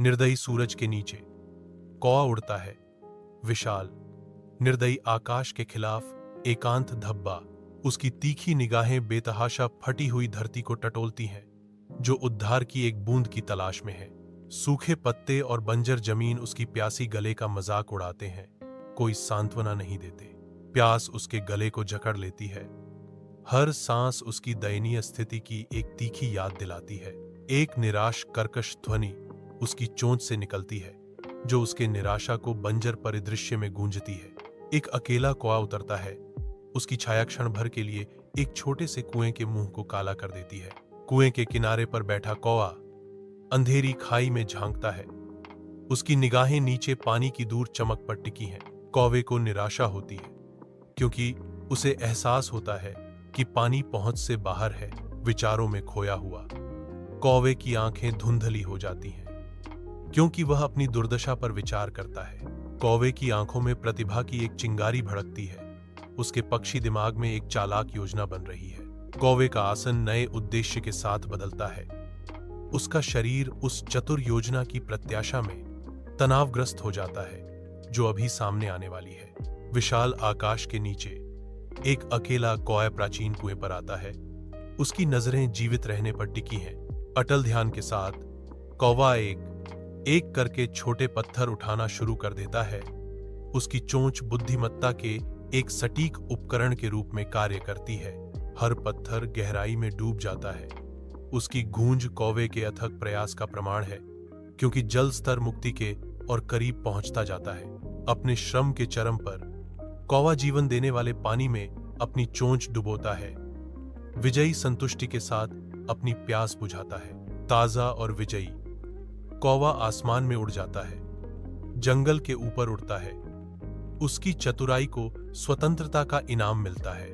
निर्दयी सूरज के नीचे कौवा उड़ता है, विशाल निर्दयी आकाश के खिलाफ एकांत धब्बा। उसकी तीखी निगाहें बेतहाशा फटी हुई धरती को टटोलती हैं, जो उद्धार की एक बूंद की तलाश में है। सूखे पत्ते और बंजर जमीन उसकी प्यासी गले का मजाक उड़ाते हैं, कोई सांत्वना नहीं देते। प्यास उसके गले को जकड़ लेती है, हर सांस उसकी दयनीय स्थिति की एक तीखी याद दिलाती है। एक निराश कर्कश ध्वनि उसकी चोंच से निकलती है, जो उसके निराशा को बंजर परिदृश्य में गूंजती है। एक अकेला कौवा उतरता है, उसकी छाया क्षण भर के लिए एक छोटे से कुएं के मुंह को काला कर देती है। कुएं के किनारे पर बैठा कौवा अंधेरी खाई में झांकता है, उसकी निगाहें नीचे पानी की दूर चमक पर टिकी हैं। कौवे को निराशा होती है, क्योंकि उसे एहसास होता है कि पानी पहुंच से बाहर है, विचारों में खोया हुआ। कौवे की आंखें धुंधली हो जाती हैं, क्योंकि वह अपनी दुर्दशा पर विचार करता है। कौवे की आंखों में प्रतिभा की एक चिंगारी भड़कती है, उसके पक्षी दिमाग में एक चालाक योजना बन रही है। कौवे का आसन नए उद्देश्य के साथ बदलता है, उसका शरीर उस चतुर योजना की प्रत्याशा में तनावग्रस्त हो जाता है, जो अभी सामने आने वाली है। विशाल आकाश के नीचे एक अकेला कौवा प्राचीन कुएं पर आता है, उसकी नजरें जीवित रहने पर टिकी हैं। अटल ध्यान के साथ कौवा एक एक करके छोटे पत्थर उठाना शुरू कर देता है। उसकी चोंच बुद्धिमत्ता के एक सटीक उपकरण के रूप में कार्य करती है। हर पत्थर गहराई में डूब जाता है। उसकी गूंज कौवे के अथक प्रयास का प्रमाण है, क्योंकि जल स्तर मुक्ति के और करीब पहुंचता जाता है। अपने श्रम के चरम पर कौवा जीवन देने वाले पानी में अपनी चोंच डुबोता है, विजयी संतुष्टि के साथ अपनी प्यास बुझाता है। ताजा और विजयी कौवा आसमान में उड़ जाता है, जंगल के ऊपर उड़ता है। उसकी चतुराई को स्वतंत्रता का इनाम मिलता है।